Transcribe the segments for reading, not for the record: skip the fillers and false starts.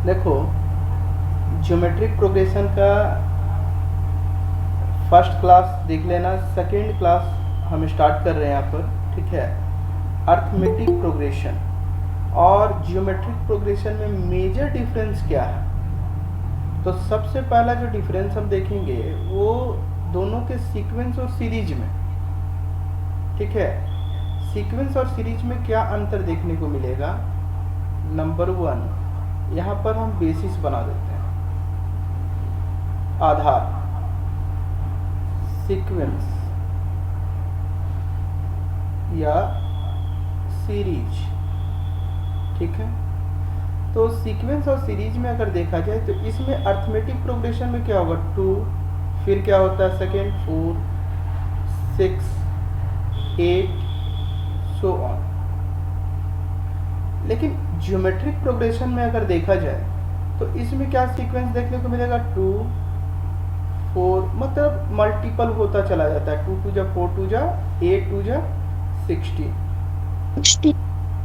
देखो, geometric progression का first class देख लेना, सेकेंड क्लास हम स्टार्ट कर रहे हैं यहाँ पर, ठीक है। अर्थमेटिक प्रोग्रेशन और जियोमेट्रिक प्रोग्रेशन में मेजर डिफरेंस क्या है? तो सबसे पहला जो डिफरेंस हम देखेंगे वो दोनों के सीक्वेंस और सीरीज में, ठीक है। सीक्वेंस और सीरीज में क्या अंतर देखने को मिलेगा? नंबर वन, यहाँ पर हम बेसिस बना देते हैं, आधार, सीक्वेंस या सीरीज, ठीक है। तो सीक्वेंस और सीरीज में अगर देखा जाए तो इसमें अर्थमेटिक प्रोग्रेशन में क्या होगा? 2, फिर क्या होता है सेकेंड, 4, 6, 8, सो ऑन। लेकिन ज्योमेट्रिक प्रोग्रेशन में अगर देखा जाए तो इसमें क्या सीक्वेंस देखने को मिलेगा? 2, 4, मतलब मल्टीपल होता चला जाता है। 2 2 जा 4 2 जा 8 2 जा 16,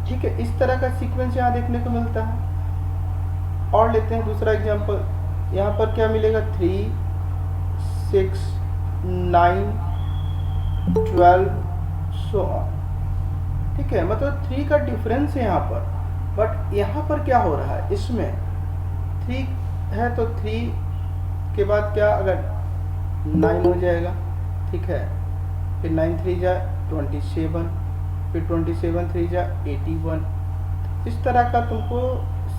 ठीक है। इस तरह का सीक्वेंस यहाँ देखने को मिलता है। और लेते हैं दूसरा एग्जांपल, यहाँ पर क्या मिलेगा? 3, 6, 9, 12, सो ऑन, ठीक है। मतलब 3 का डिफरेंस है यहाँ पर, बट यहाँ पर क्या हो रहा है? इसमें 3 है तो 3 के बाद क्या, अगर 9 हो जाएगा, ठीक है। फिर 9 3 जा 27, फिर 27 3 जा 81। इस तरह का तुमको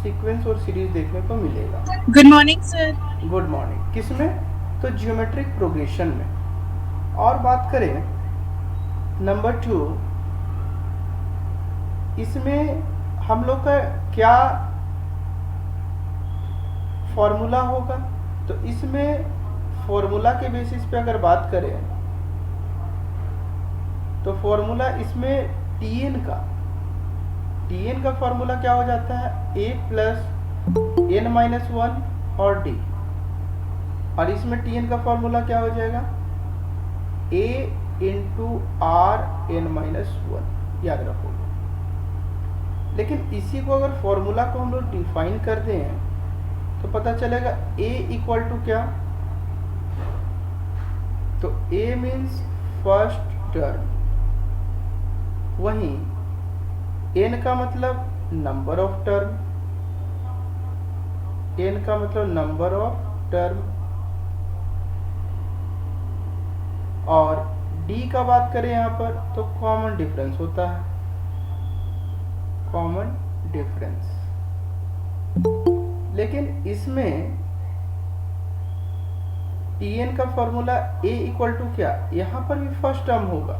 सीक्वेंस और सीरीज देखने को मिलेगा। Good morning sir. Good morning. किसमें? तो ज्योमेट्रिक प्रोग्रेशन में। और बात करें नंबर 2, इसमें हम लोग का क्या फॉर्मूला होगा? तो इसमें फॉर्मूला के बेसिस पे अगर बात करें तो फॉर्मूला इसमें टीएन का फॉर्मूला क्या हो जाता है? a प्लस एन माइनस 1 और डी। और इसमें टीएन का फॉर्मूला क्या हो जाएगा? a into R N minus 1, याद रखो। लेकिन इसी को अगर फॉर्मूला को हम लोग डिफाइन कर दें तो पता चलेगा a इक्वल टू क्या? तो a मीन्स फर्स्ट टर्म, वहीं n का मतलब नंबर ऑफ टर्म, n का मतलब नंबर ऑफ टर्म, और d का बात करें यहाँ पर तो कॉमन डिफरेंस होता है, कॉमन डिफरेंस। लेकिन इसमें Tn का फॉर्मूला a इक्वल टू क्या? यहाँ पर भी फर्स्ट टर्म होगा,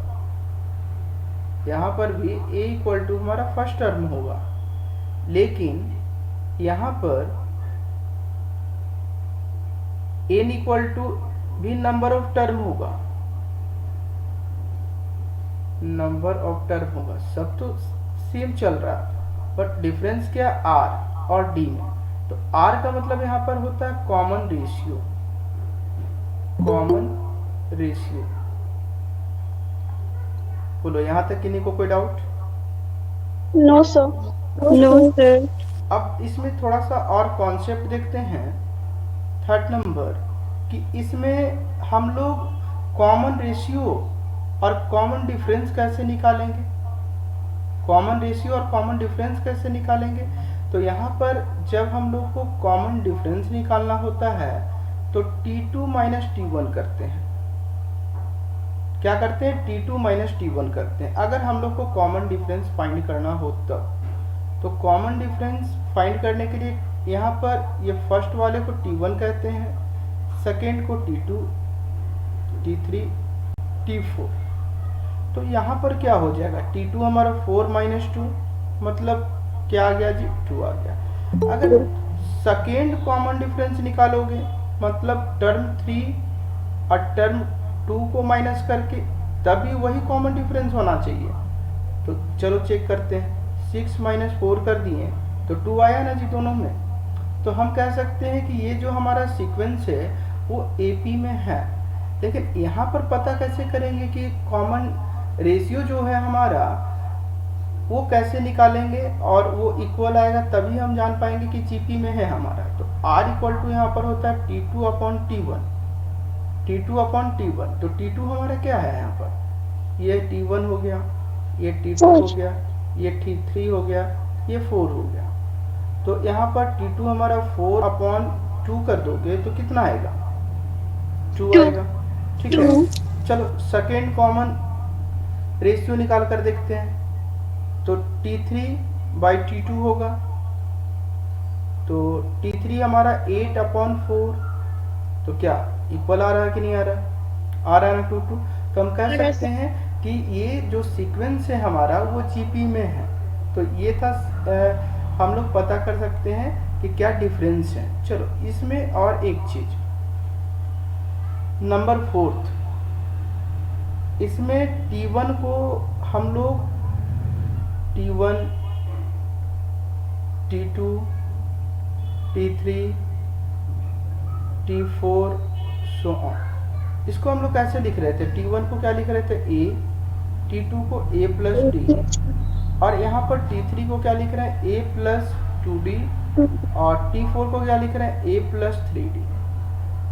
यहाँ पर भी a इक्वल टू हमारा फर्स्ट टर्म होगा। लेकिन यहाँ पर n इक्वल टू भी नंबर ऑफ टर्म होगा, नंबर ऑफ टर्म होगा। सब तो सेम चल रहा है, बट डिफरेंस क्या? r और d में। तो r का मतलब यहाँ पर होता है कॉमन रेशियो, कॉमन रेशियो। बोलो यहाँ तक किन्हीं को कोई doubt? No sir. No sir. अब इसमें थोड़ा सा और कॉन्सेप्ट देखते हैं, थर्ड नंबर, कि इसमें हम लोग कॉमन रेशियो और कॉमन डिफरेंस कैसे निकालेंगे? कॉमन रेशियो और कॉमन डिफरेंस कैसे निकालेंगे? तो यहाँ पर जब हम लोग को कॉमन डिफरेंस निकालना होता है तो T2 माइनस T1 करते हैं। क्या करते हैं? T2 माइनस T1 करते हैं, अगर हम लोग को कॉमन डिफरेंस फाइंड करना हो तब। तो कॉमन डिफरेंस फाइंड करने के लिए यहाँ पर ये फर्स्ट वाले को T1 कहते हैं, सेकेंड को T2, T3, T4। तो यहाँ पर क्या हो जाएगा? T2 हमारा 4 माइनस 2, मतलब क्या आ गया जी? 2 आ गया। अगर सेकेंड कॉमन डिफरेंस निकालोगे मतलब टर्म 3 और टर्म 2 को माइनस करके, तभी वही कॉमन डिफरेंस होना चाहिए। तो चलो चेक करते हैं। 6 माइनस 4 कर दिए तो 2 आया ना जी दोनों में। तो हम कह सकते हैं कि ये जो हमारा सीक्वेंस है वो AP में है। लेकिन यहाँ पर पता कैसे करेंगे कि कॉमन रेशियो जो है हमारा वो कैसे निकालेंगे और वो इक्वल आएगा तभी हम जान पाएंगे कि जीपी में है हमारा। तो R इक्वल टू यहाँ पर होता है T2 upon T1, T2 upon T1। तो T2 हमारा क्या है यहाँ पर, ये T1 हो गया, ये T2 हो गया, ये T3 हो गया, ये 4 हो गया। तो यहाँ पर T2 हमारा 4 अपॉन 2 कर दोगे तो कितना आएगा, 2 आएगा। ठीक है, चलो सेकेंड कॉमन रेशियो निकाल कर देखते हैं। तो T3 बाई T2 होगा, तो T3 हमारा 8 अपॉन 4, तो क्या इक्वल आ रहा है कि नहीं आ रहा, आ रहा है ना 2 2। तो हम कह सकते हैं कि ये जो सीक्वेंस है हमारा वो जीपी में है। तो ये था हम लोग पता कर सकते हैं कि क्या डिफरेंस है। चलो इसमें और एक चीज, नंबर 4, इसमें T1 को हम लोग T1, T2, T3, T4 so on, इसको हम लोग कैसे लिख रहे थे, T1 को क्या लिख रहे थे A, T2 को A प्लस D, और यहाँ पर T3 को क्या लिख रहे हैं A प्लस 2D, और T4 को क्या लिख रहे हैं A प्लस 3D,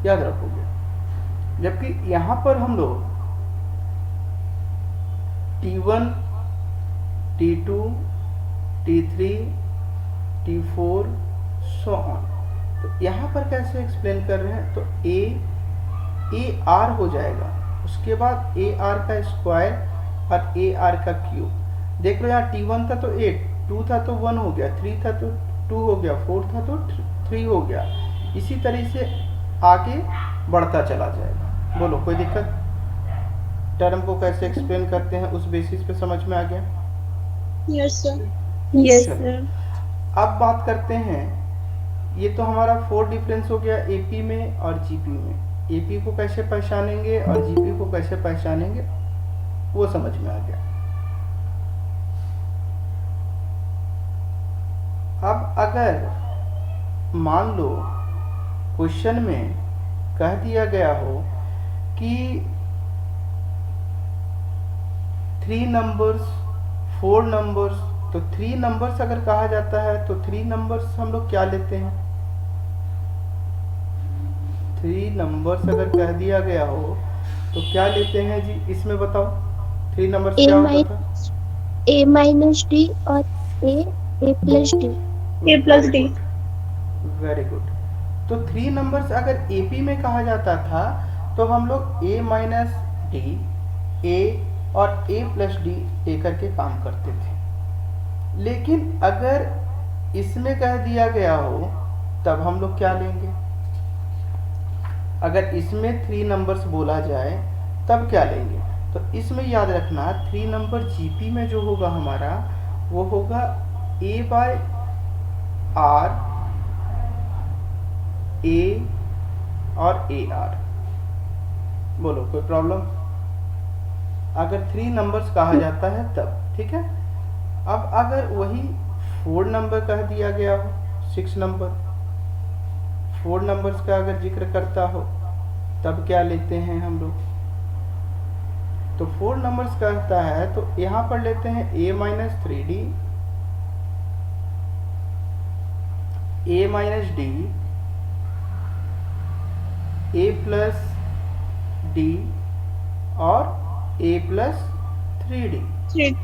याद रखोगे। जबकि यहाँ पर हम लोग T1, T2, T3, T4 so on, तो यहाँ पर कैसे एक्सप्लेन कर रहे हैं, तो ए आर हो जाएगा, उसके बाद ए आर का स्क्वायर और ए आर का क्यूब। देख लो यहाँ T1 था तो 8, 2 था तो 1 हो गया, 3 था तो 2 हो गया, 4 था तो 3 हो गया। इसी तरह से आगे बढ़ता चला जाएगा। बोलो कोई दिक्कत, टर्म को कैसे एक्सप्लेन करते हैं उस बेसिस पे समझ में आ गया। Yes, sir. Yes, चलो, sir. अब बात करते हैं, ये तो हमारा 4 डिफरेंस हो गया एपी में और जीपी में। एपी को कैसे पहचानेंगे और जीपी को कैसे पहचानेंगे वो समझ में आ गया। अब अगर मान लो क्वेश्चन में कह दिया गया हो कि 3 नंबर्स 4 नंबर्स, तो 3 नंबर्स अगर कहा जाता है तो 3 नंबर्स हम लोग क्या लेते हैं, 3 नंबर्स अगर कह दिया गया हो तो क्या लेते हैं जी, इसमें बताओ 3 नंबर्स क्या होता था। A minus D और A plus D. A plus D. Very good. तो 3 नंबर्स अगर एपी में कहा जाता था तो हम लोग A माइनस डी, A और A प्लस डी लेकर के काम करते थे। लेकिन अगर इसमें कह दिया गया हो तब हम लोग क्या लेंगे, अगर इसमें 3 नंबर्स बोला जाए तब क्या लेंगे। तो इसमें याद रखना 3 नंबर जीपी में जो होगा हमारा वो होगा A बाय आर, A और AR। बोलो कोई प्रॉब्लम, अगर 3 नंबर्स कहा जाता है तब, ठीक है। अब अगर वही 4 नंबर कह दिया गया हो, 6 नंबर 4 नंबर्स का अगर जिक्र करता हो तब क्या लेते हैं हम लोग। तो 4 नंबर्स कहता है तो यहाँ पर लेते हैं A minus 3D, A minus D, A plus D और A प्लस 3D। 3.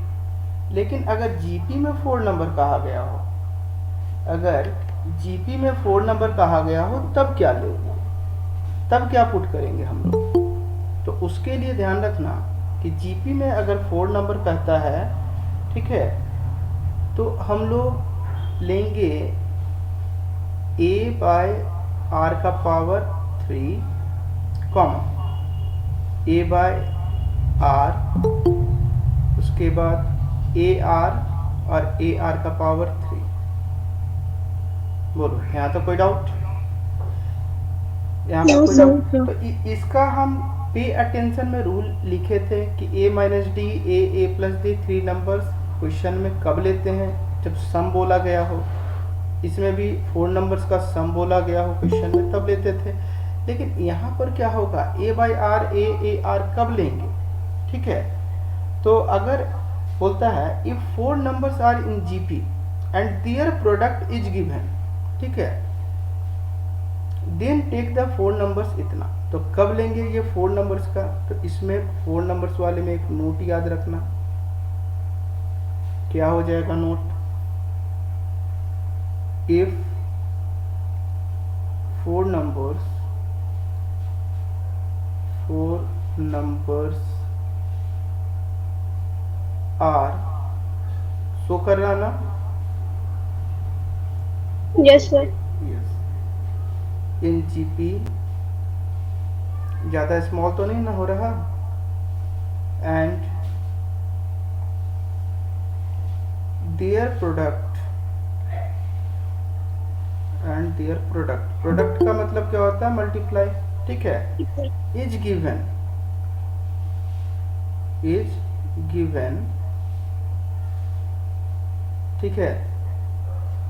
लेकिन अगर जीपी में 4 नंबर कहा गया हो, अगर जीपी में 4 नंबर कहा गया हो तब क्या लेंगे, तब क्या पुट करेंगे हम लोग। तो उसके लिए ध्यान रखना कि जीपी में अगर 4 नंबर कहता है, ठीक है, तो हम लोग लेंगे A बाय आर का power 3, comma A by R, उसके बाद ए आर और ए आर का पावर 3। बोलो यहाँ तो कोई डाउट, यहाँ पर कोई डाउट। तो इसका हम पे अटेंशन में रूल लिखे थे कि A minus D, A plus D 3 numbers question में कब लेते हैं, जब सम बोला गया हो। इसमें भी 4 नंबर्स का सम बोला गया हो क्वेश्चन में तब लेते थे। लेकिन यहाँ पर क्या होगा, A by R, A R कब लेंगे, ठीक है। तो अगर बोलता है if 4 numbers are in GP and their product is given, ठीक है, देन टेक द 4 नंबर्स इतना। तो कब लेंगे ये 4 नंबर्स का? तो इसमें 4 नंबर्स वाले में एक नोट याद रखना, क्या हो जाएगा note? If 4 numbers are, show कर रहा ना? Yes, sir. Yes. In GP ज़्यादा स्मॉल तो नहीं ना हो रहा? एंड देयर प्रोडक्ट का मतलब क्या होता है? मल्टीप्लाई, ठीक है। इज गिवन, ठीक है,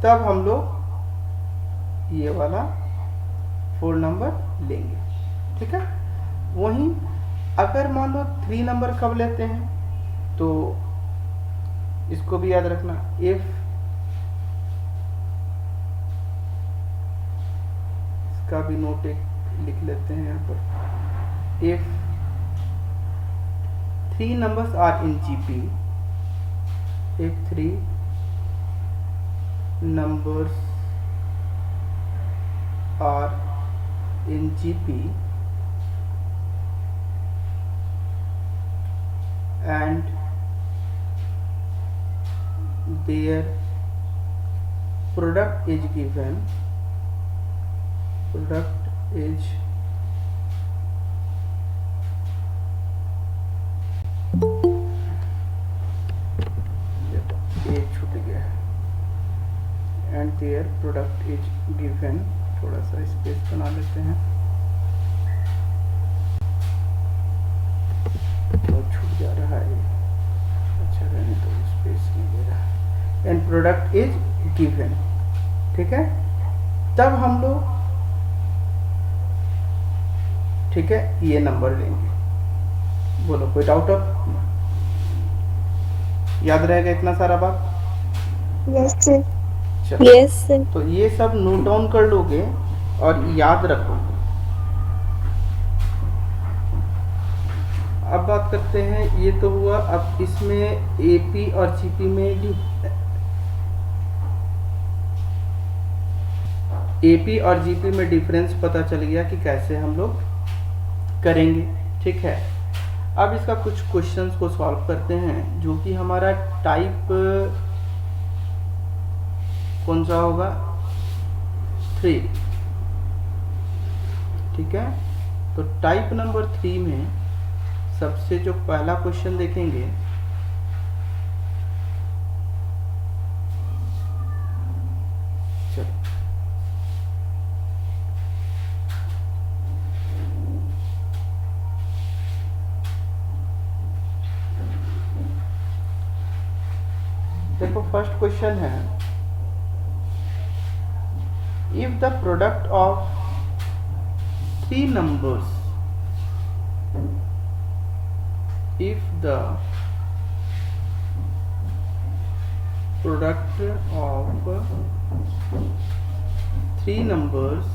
तब हम लोग ये वाला 4 नंबर लेंगे, ठीक है। वहीं अगर मान लो 3 नंबर कब लेते हैं, तो इसको भी याद रखना। इफ इसका भी नोट एक लिख लेते हैं यहाँ पर। If 3 numbers are in GP, if 3 numbers are in GP and their product is given, ये छूट गया, and their product is given, थोड़ा सा स्पेस बना लेते हैं, तो छूट जा रहा है, अच्छा रहने तो स्पेस नहीं दे रहा, एंड प्रोडक्ट इज गिवन, ठीक है। तब हम लोग, ठीक है, ये नंबर लेंगे। बोलो, कोई डाउट अब? याद रहेगा इतना सारा बात? Yes, sir. चलो, Yes, sir. तो ये सब नोट डाउन कर लोगे और याद रखोगे। अब बात करते हैं, ये तो हुआ। अब इसमें एपी और जीपी में एपी और जीपी में डिफरेंस पता चल गया कि कैसे हम लोग करेंगे, ठीक है। अब इसका कुछ क्वेश्चंस को सॉल्व करते हैं, जो कि हमारा टाइप कौन सा होगा? 3, ठीक है। तो टाइप नंबर 3 में सबसे जो पहला क्वेश्चन देखेंगे, चलो देखो, फर्स्ट क्वेश्चन है, if the product of 3 numbers, if the product of 3 numbers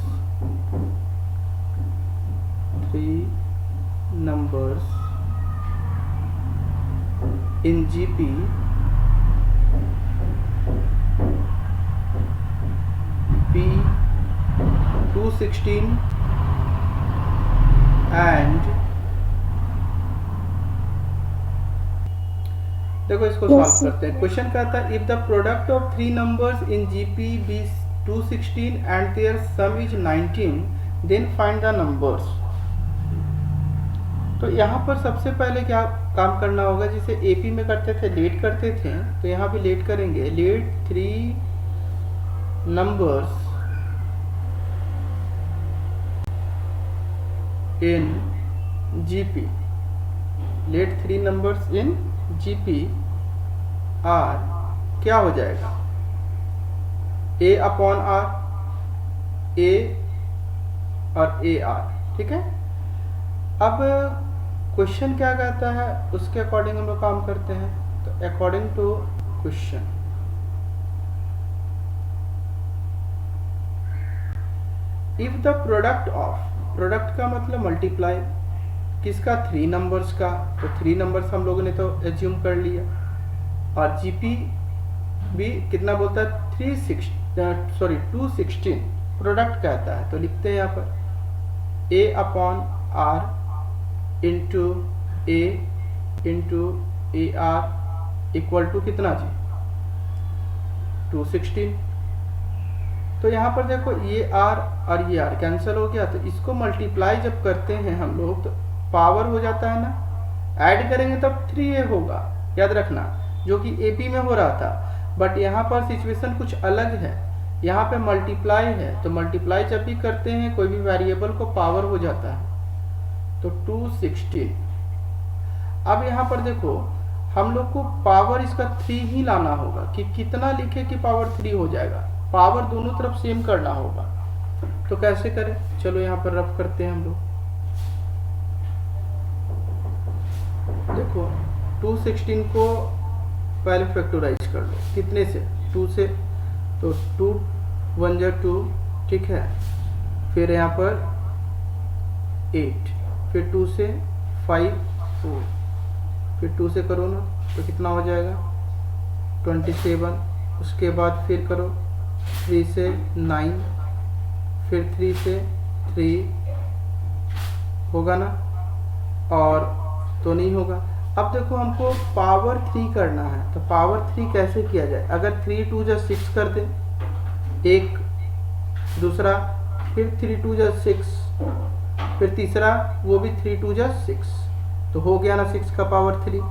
in GP be 216 and देखो इसको Yes, सॉल्व करते हैं। क्वेश्चन कहता है, if the product of 3 numbers in GP be 216 and their sum is 19, then find the numbers। तो यहाँ पर सबसे पहले क्या काम करना होगा? जैसे एपी में करते थे, लेट करते थे, तो यहाँ भी लेट करेंगे। Let 3 numbers in GP, let 3 numbers in GP are, क्या हो जाएगा? A upon R, A और AR, ठीक है। अब क्वेश्चन क्या कहता है, उसके अकॉर्डिंग हम लोग काम करते हैं। तो according to question if the product का मतलब मल्टीप्लाई किसका, 3 नंबर्स का, तो 3 नंबर्स हम लोगों ने तो एज्यूम कर लिया, और जीपी भी कितना बोलता है, 216 प्रोडक्ट कहता है। तो लिखते हैं यहाँ पर A upon R into A R equal to कितना जी, 216। तो यहाँ पर देखो ये आर और ये आर कैंसिल हो गया, तो इसको मल्टीप्लाई जब करते हैं हम लोग तो पावर हो जाता है ना, ऐड करेंगे तब 3a होगा, याद रखना, जो कि AP में हो रहा था। बट यहाँ पर सिचुएशन कुछ अलग है, यहाँ पे मल्टीप्लाई है, तो मल्टीप्लाई जब भी करते हैं कोई भी वेरिएबल को पावर हो जाता है। तो 216। अब यहाँ पर देखो हम लोग को पावर इसका 3 ही लाना होगा, कि कितना लिखे कि पावर 3 हो जाएगा, पावर दोनों तरफ सेम करना होगा। तो कैसे करें, चलो यहाँ पर रफ करते हैं हम लोग। देखो 216 को पहले फैक्टराइज कर लो, कितने से, 2 से, तो 2 1 जा 2, ठीक है। फिर यहाँ पर 8, फिर 2 से 5 4, फिर 2 से करो ना तो कितना हो जाएगा 27। उसके बाद फिर करो 3 से 9, फिर 3 से 3 होगा ना, और तो नहीं होगा। अब देखो हमको पावर 3 करना है, तो पावर 3 कैसे किया जाए, अगर 3 2 जा 6 कर दे, एक दूसरा, फिर 3 2 जा 6, फिर तीसरा वो भी 3 2 जा 6, तो हो गया ना 6 का पावर 3,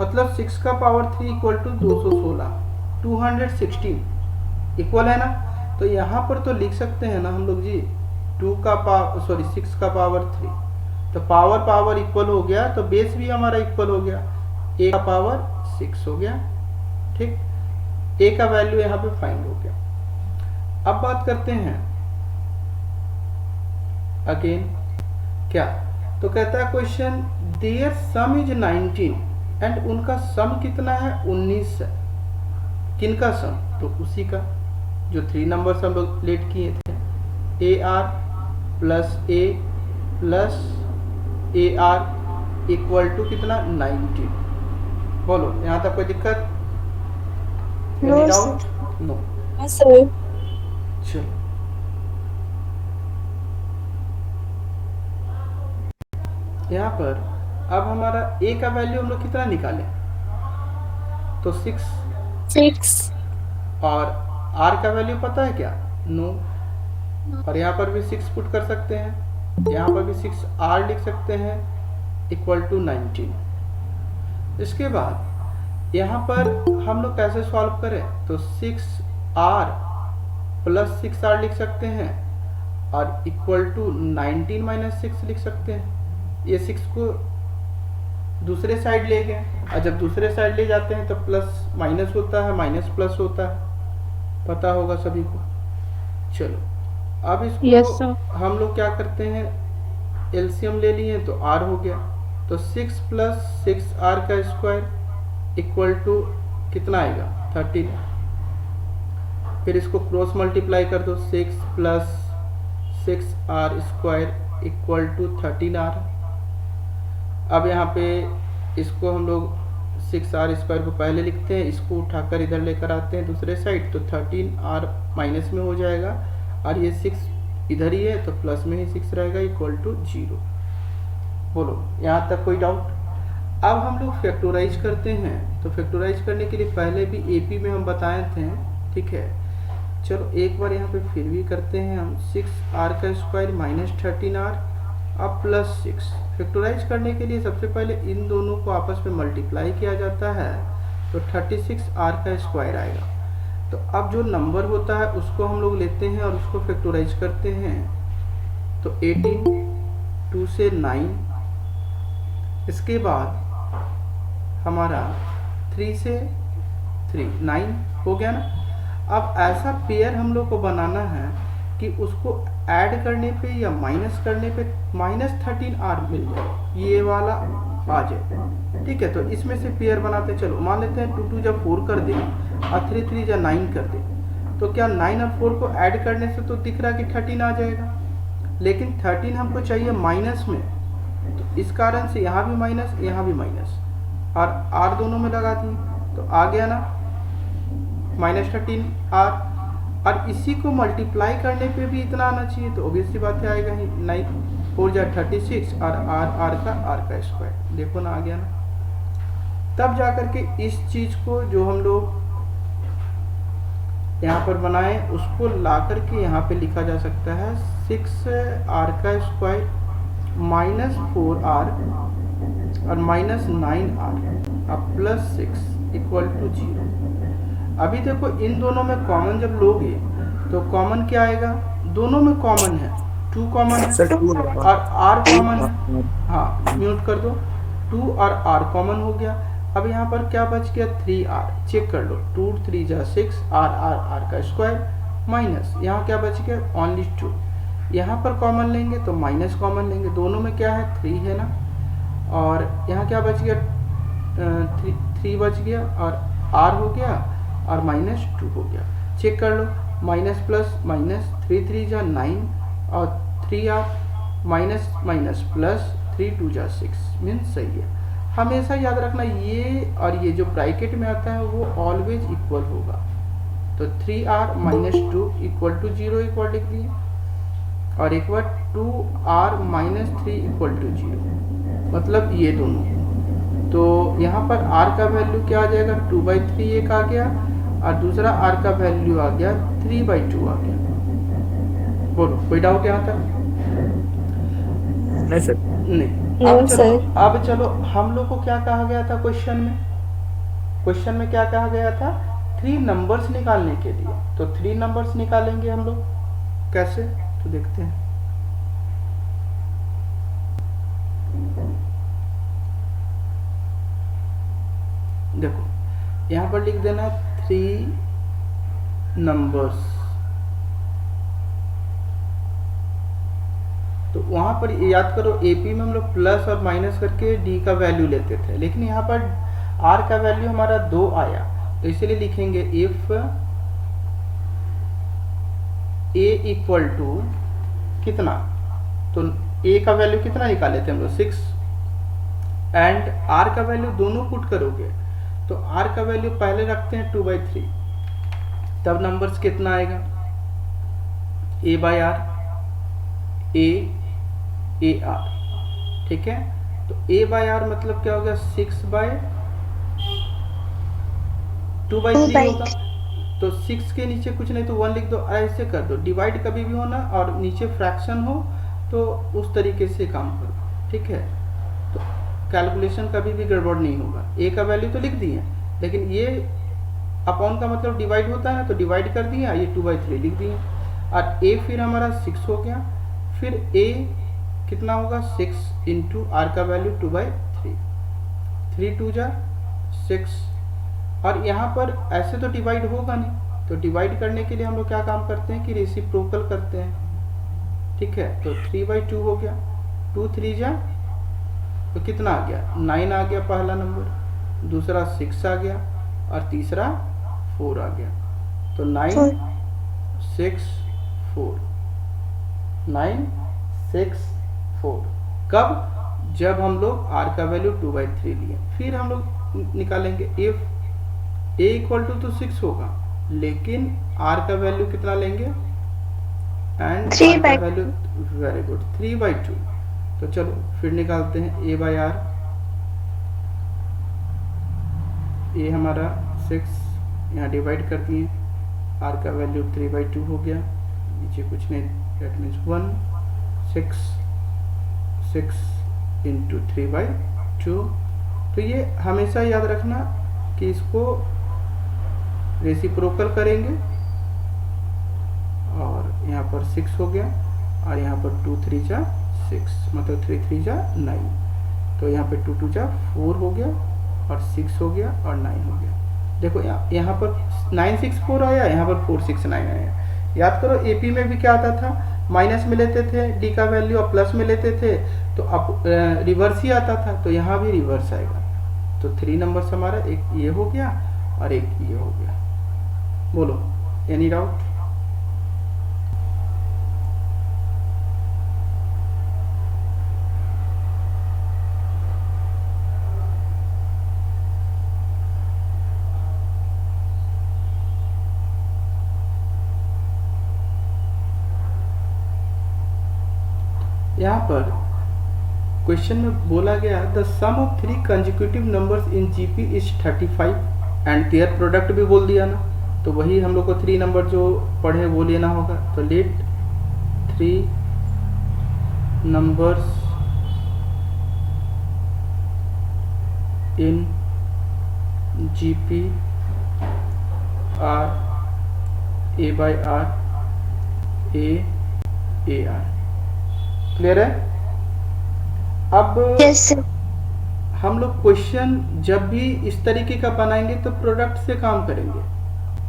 मतलब 6 का पावर 3 इक्वल टू 216, 216 इक्वल है ना। तो यहाँ पर तो लिख सकते हैं ना हम लोग जी 6 का पावर 3, तो पावर पावर इक्वल हो गया, तो बेस भी हमारा इक्वल हो गया, a का पावर 6 हो गया, ठीक, a का वैल्यू यहाँ पे फाइंड हो गया। अब बात करते हैं अगेन क्या, तो कहता है question their sum is 19 and उनका सम कितना है 19 है, किनका सम, तो उसी का जो 3 नंबर हम लोग लेट किए थे, A R plus A plus A R equal to कितना 19। बोलो यहाँ तक कोई दिक्कत, No, डाउट, नो। sir. चलो यहाँ पर अब हमारा a का वैल्यू हम लोग कितना निकालें, तो 6, और r का वैल्यू पता है क्या, 9, और यहाँ पर भी 6 पुट कर सकते हैं, यहाँ पर भी 6r लिख सकते हैं इक्वल टू 19। इसके बाद यहाँ पर हम लोग कैसे सॉल्व करें, तो 6r प्लस 6r लिख सकते हैं और इक्वल टू 19 माइनस 6 लिख सकते हैं। ये 6 को दूसरे साइड ले गए, और जब दूसरे साइड ले जाते हैं तो प्लस माइनस होता है, माइनस प्लस होता है, पता होगा सभी को। चलो अब इसको Yes, sir. हम लोग क्या करते हैं, एलसीएम ले लिए तो r हो गया, तो 6 प्लस 6r का स्क्वायर इक्वल टू कितना आएगा 13। फिर इसको क्रॉस मल्टीप्लाई कर दो, 6 plus 6r square equal to 13r। अब यहाँ पे इसको हम लोग 6r स्क्वायर को पहले लिखते हैं, इसको उठाकर इधर लेकर आते हैं दूसरे साइड, तो 13r माइनस में हो जाएगा, और ये 6 इधर ही है तो प्लस में ही 6 रहेगा इक्वल टू 0। बोलो यहाँ तक कोई डाउट। अब हम लोग फैक्टराइज करते हैं, तो फैक्टराइज करने के लिए पहले भी एपी में हम बताए थे, ठीक है। चलो एक बार यहाँ पे फिर भी करते हैं हम, 6r का स्क्वायर माइनस 13r अब प्लस 6। फैक्टराइज करने के लिए सबसे पहले इन दोनों को आपस में मल्टीप्लाई किया जाता है, तो 36r का स्क्वायर आएगा। तो अब जो नंबर होता है उसको हम लोग लेते हैं और उसको फैक्टराइज करते हैं, तो 18, 2 से 9, इसके बाद हमारा 3 से 3, 9 हो गया ना। अब ऐसा पेयर हम लोग को बनाना है कि उसको ऐड करने पे या माइनस करने पे -13r मिल जाए, ये वाला आ जाए। ठीक है, तो इसमें से पेयर बनाते हैं। चलो मान लेते हैं 2 2 जब 4 कर दे और 3 3 जब 9 कर दे, तो क्या 9 और 4 को ऐड करने से तो दिख रहा है कि 13 आ जाएगा, लेकिन 13 हमको चाहिए माइनस में, तो इस कारण से यहाँ भी माइनस यहाँ भी माइनस और आर दोनों में लगा दी, तो आ गया ना -13 आर। और इसी को मल्टीप्लाई करने पे भी इतना आना चाहिए, तो ऑब्वियस सी बात है आएगा ही। 9 4 जा 36 और आर का स्क्वायर, देखो ना आ गया ना। तब जा करके इस चीज को जो हम लोग यहाँ पर बनाए उसको ला करके यहाँ पे लिखा जा सकता है 6r का स्क्वायर -4r और -9r अब +6 इक्वल टू 0। अभी देखो इन दोनों में कॉमन जब लोगे तो कॉमन क्या आएगा, दोनों में कॉमन है, 2 कॉमन है और r कॉमन है। हाँ म्यूट कर दो, 2 और r कॉमन हो गया। अब यहाँ पर क्या बच गया 3r, चेक कर लो, 2 3 जा 6 r का स्क्वायर माइनस यहाँ क्या बच गया ओनली 2। यहाँ पर कॉमन लेंगे तो माइनस कॉमन लेंगे, दोनों में क्या है 3 है ना, और यहाँ क्या बच गया 3 बच गया और r हो गया और -2 हो गया। चेक कर लो, माइनस प्लस माइनस 3 3 जा 9 और 3r माइनस माइनस प्लस 3 2 जा 6 मीन्स सही है। हमेशा याद रखना ये और ये जो ब्रैकेट में आता है वो ऑलवेज इक्वल होगा, तो 3r - 2 इक्वल टू 0 इक्वल लिख दिए, और एक बार 2r - 3 इक्वल टू 0, मतलब ये दोनों। तो यहाँ पर r का वैल्यू क्या आ जाएगा 2/3 एक आ गया और दूसरा r का वैल्यू आ गया 3/2 आ गया। बोलो कोई डाउट यहाँ तक? नहीं सर। नहीं। अब चलो हम लोग को क्या कहा गया था क्वेश्चन में क्या कहा गया था 3 नंबर्स निकालने के लिए, तो 3 नंबर्स निकालेंगे हम लोग कैसे, तो देखते हैं। देखो यहाँ पर लिख देना 3 नंबर्स, तो वहां पर याद करो एपी में हम लोग प्लस और माइनस करके डी का वैल्यू लेते थे, लेकिन यहाँ पर आर का वैल्यू हमारा 2 आया, तो इसलिए लिखेंगे इफ ए इक्वल टू कितना, तो ए का वैल्यू कितना निकाले थे हम लोग 6 एंड आर का वैल्यू दोनों पुट करोगे, तो आर का वैल्यू पहले रखते हैं 2/3, तब नंबर्स कितना आएगा a/r a r, ठीक है। तो a/r मतलब क्या हो गया 6/2/3 होगा, तो 6 के नीचे कुछ नहीं तो 1 लिख दो, ऐसे कर दो। डिवाइड कभी भी होना और नीचे फ्रैक्शन हो तो उस तरीके से काम करो, ठीक है। तो कैलकुलेशन कभी भी गड़बड़ नहीं होगा। a का वैल्यू तो लिख दिए, लेकिन ये अपॉन का मतलब डिवाइड होता है ना, तो डिवाइड कर दिया, ये 2/3 लिख दिए, और a फिर हमारा 6 हो गया, फिर a कितना होगा 6 इंटू आर का वैल्यू 2/3, 3 2 जा 6, और यहाँ पर ऐसे तो डिवाइड होगा नहीं, तो डिवाइड करने के लिए हम लोग क्या काम करते हैं कि रेसिप्रोकल करते हैं, ठीक है। तो 3/2 हो गया, 2 3 जा तो कितना आ गया 9 आ गया पहला नंबर, दूसरा 6 आ गया और तीसरा 4 आ गया, तो 9 6 4 9 6 4। कब? जब हम लोग r का वैल्यू 2/3 लिए। फिर हम लोग निकालेंगे इफ a इक्वल टू तो 6 होगा, लेकिन r का वैल्यू कितना लेंगे एंड r का वैल्यू वेरी गुड 3/2। तो चलो फिर निकालते हैं a/r, ये हमारा 6 यहाँ डिवाइड कर दिए, r का वैल्यू 3/2 हो गया, नीचे कुछ नहीं, दैट मीन्स 1 6 इंटू 3/2। तो ये हमेशा याद रखना कि इसको रेसिप्रोकल करेंगे, और यहाँ पर 6 हो गया और यहाँ पर 2 3 जा 6 मतलब 3 3 जा 9, तो यहाँ पे 2 2 जा 4 हो गया और 6 हो गया और 9 हो गया। देखो यहाँ पर 9 6 4 आया, यहाँ पर 4 6 9 आया। याद करो एपी में भी क्या आता था, माइनस में लेते थे डी का वैल्यू और प्लस में लेते थे, तो अब रिवर्स ही आता था, तो यहाँ भी रिवर्स आएगा। तो 3 नंबर हमारा एक ये हो गया और एक ये हो गया। बोलो, एनी डाउट? यहाँ पर क्वेश्चन में बोला गया the sum of 3 consecutive numbers in GP is 35 and their product भी बोल दिया ना, तो वही हम लोग को 3 नंबर जो पढ़े वो लेना होगा। तो let 3 numbers in GP are A by R A R. Clear है? अब Yes, sir. हम लोग क्वेश्चन जब भी इस तरीके का बनाएंगे तो प्रोडक्ट से काम करेंगे,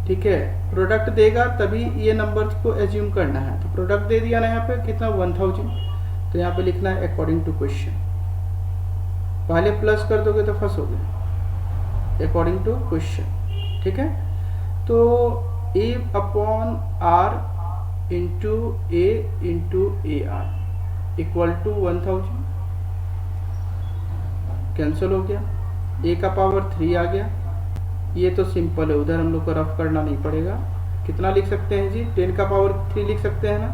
ठीक है? प्रोडक्ट देगा तभी ये नंबर्स को एज्यूम करना है। तो प्रोडक्ट दे दिया ना यहाँ पे कितना 1000, तो यहाँ पे लिखना है अकॉर्डिंग टू क्वेश्चन। पहले प्लस कर दोगे तो फंसोगे, अकॉर्डिंग टू क्वेश्चन, ठीक है? तो A upon R into A R equal to 1000 cancel हो गया, ए का पावर 3 आ गया। ये तो सिंपल है, उधर हम लोग को रफ करना नहीं पड़ेगा। कितना लिख सकते हैं जी? 10 का पावर 3 लिख सकते हैं ना?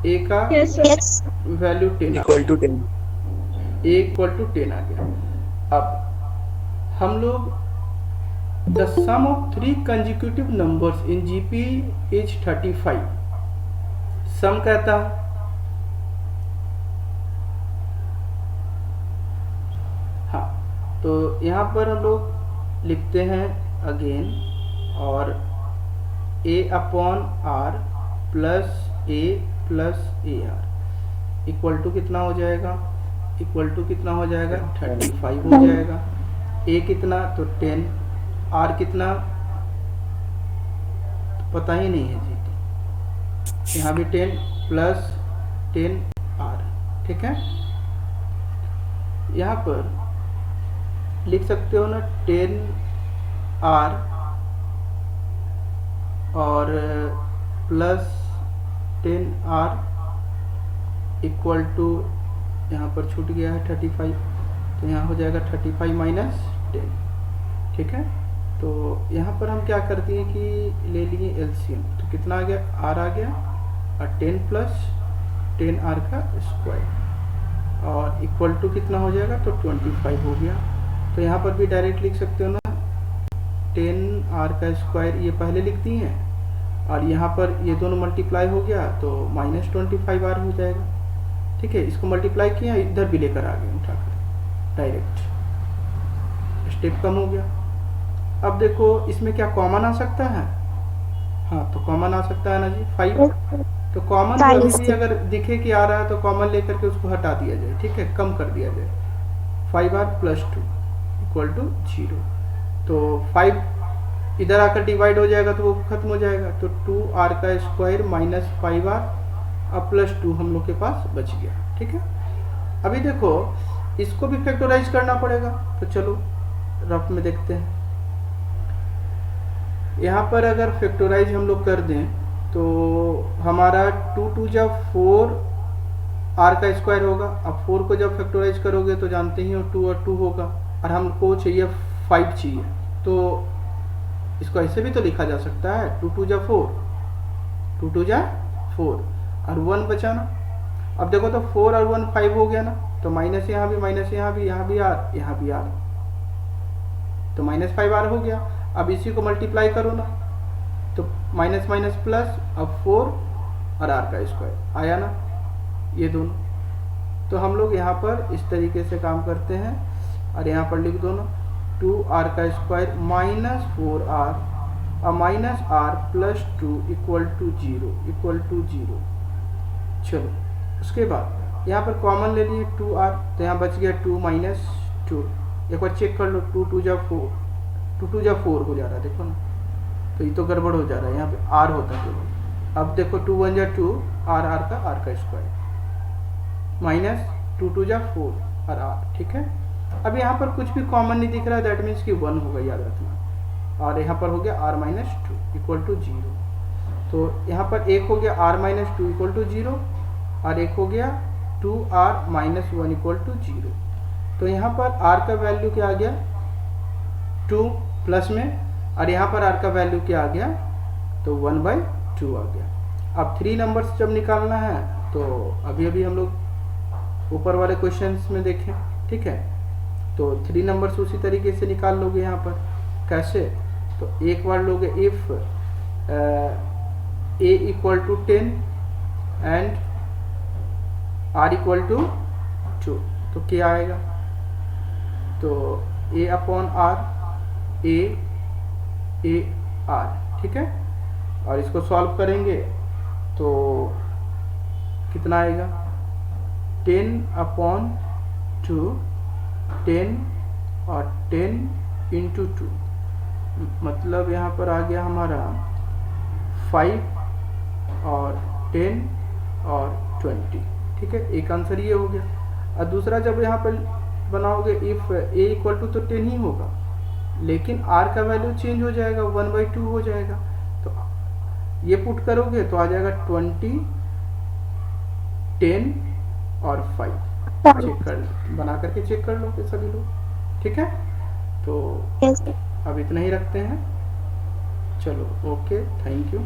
ए का Yes, sir. Yes. Value 10 equal to 10। A equal to 10 आ गया। अब हम लोग the sum of 3 consecutive numbers in GP is 35 sum कहता है। हाँ, तो यहाँ पर हम लोग लिखते हैं अगेन, और A upon R plus A R equal to कितना हो जाएगा? इक्वल टू कितना हो जाएगा? 35 हो जाएगा। ए कितना? तो 10। आर कितना? पता ही नहीं है जी, तो यहाँ भी 10 प्लस 10 आर, ठीक है? यहाँ पर लिख सकते हो ना 10 आर और प्लस 10 आर इक्वल टू, यहाँ पर छूट गया है 35, तो यहाँ हो जाएगा 35 माइनस 10, ठीक है? तो यहाँ पर हम क्या कर दिए कि ले लिए एलसीएम, तो कितना आ गया? आर आ गया, और 10 प्लस 10 आर का स्क्वायर, और इक्वल टू कितना हो जाएगा? तो 25 हो गया। तो यहाँ पर भी डायरेक्ट लिख सकते हो ना 10 आर का स्क्वायर, ये पहले लिख दिए हैं, और यहाँ पर ये दोनों मल्टीप्लाई हो गया तो माइनस 25 आर हो जाएगा, ठीक है? इसको मल्टीप्लाई किया, इधर भी लेकर आ गए उठाकर, डायरेक्ट स्टेप कम हो गया। अब देखो इसमें क्या कॉमन आ सकता है? हाँ, तो कॉमन आ सकता है ना जी 5। तो कॉमन कभी भी अगर दिखे कि आ रहा है तो कॉमन लेकर के उसको हटा दिया जाए, ठीक है? कम कर दिया जाए। 5r plus 2 equal to 0। तो 5 इधर आकर डिवाइड हो जाएगा तो वो खत्म हो जाएगा, तो 2r का स्क्वायर माइनस 5r अब प्लस 2 हम लोग के पास बच गया, ठीक है? अभी देखो इसको भी फैक्टराइज करना पड़ेगा, तो चलो रफ में देखते हैं। यहाँ पर अगर फैक्टराइज हम लोग कर दें तो हमारा 2 जब 4 r का स्क्वायर होगा। अब 4 को जब फैक्टराइज करोगे तो जानते ही हो 2 और 2 होगा, और हमको चाहिए 5 चाहिए, तो इसको ऐसे भी तो लिखा जा सकता है 2 जा 4, 2 जा 4 और 1 बचाना। अब देखो तो 4 और 1 5 हो गया ना, तो माइनस यहाँ भी, माइनस यहाँ भी, यहाँ भी आर, यहाँ भी आर, तो माइनस 5r हो गया। अब इसी को मल्टीप्लाई करो ना, तो माइनस माइनस प्लस, अब 4 और r का स्क्वायर आया ना, ये दोनों। तो हम लोग यहाँ पर इस तरीके से काम करते हैं, और यहाँ पर लिख दो ना 2r का स्क्वायर माइनस 4r और minus r plus 2 equal to 0। चलो उसके बाद यहाँ पर कॉमन ले लिए 2r, तो यहाँ बच गया 2 माइनस 2। एक बार चेक कर लो, 2 जा 4 हो जा रहा है, देखो ना, तो ये तो गड़बड़ हो जा रहा है, यहाँ पे r होता है केवल। अब देखो 2 1 जा 2, r का स्क्वायर माइनस 2 2 जा 4 और r, ठीक है। अब यहाँ पर कुछ भी कॉमन नहीं दिख रहा है, दैट मीन्स कि 1 होगा, याद रखना। और यहाँ पर हो गया r माइनस 2 इक्वल टू 0। तो यहाँ पर एक हो गया r माइनस 2 इक्वल टू 0 और एक हो गया 2r माइनस 1 इक्वल टू 0। तो यहाँ पर r का वैल्यू क्या आ गया 2 प्लस में, और यहाँ पर r का वैल्यू क्या आ गया तो 1/2 आ गया। अब 3 नंबर्स जब निकालना है तो अभी अभी हम लोग ऊपर वाले क्वेश्चंस में देखें, ठीक है। तो 3 नंबर्स उसी तरीके से निकाल लोगे। यहाँ पर कैसे, तो एक बार लोगे if a equal to 10 and r equal to 2, तो क्या आएगा, तो a upon r a r, ठीक है। और इसको सॉल्व करेंगे तो कितना आएगा 10 अपॉन 2, 10 और 10 इंटू 2, मतलब यहाँ पर आ गया हमारा 5 और 10 और 20, ठीक है। एक आंसर ये हो गया। और दूसरा जब यहाँ पर बनाओगे इफ a इक्वल टू तो 10 ही होगा, लेकिन r का वैल्यू चेंज हो जाएगा, 1/2 हो जाएगा। तो ये पुट करोगे तो आ जाएगा 20, 10 और 5। चेक कर, बना करके चेक कर लो सभी लोग, ठीक है। तो Yes. अब इतना ही रखते हैं, चलो ओके, थैंक यू।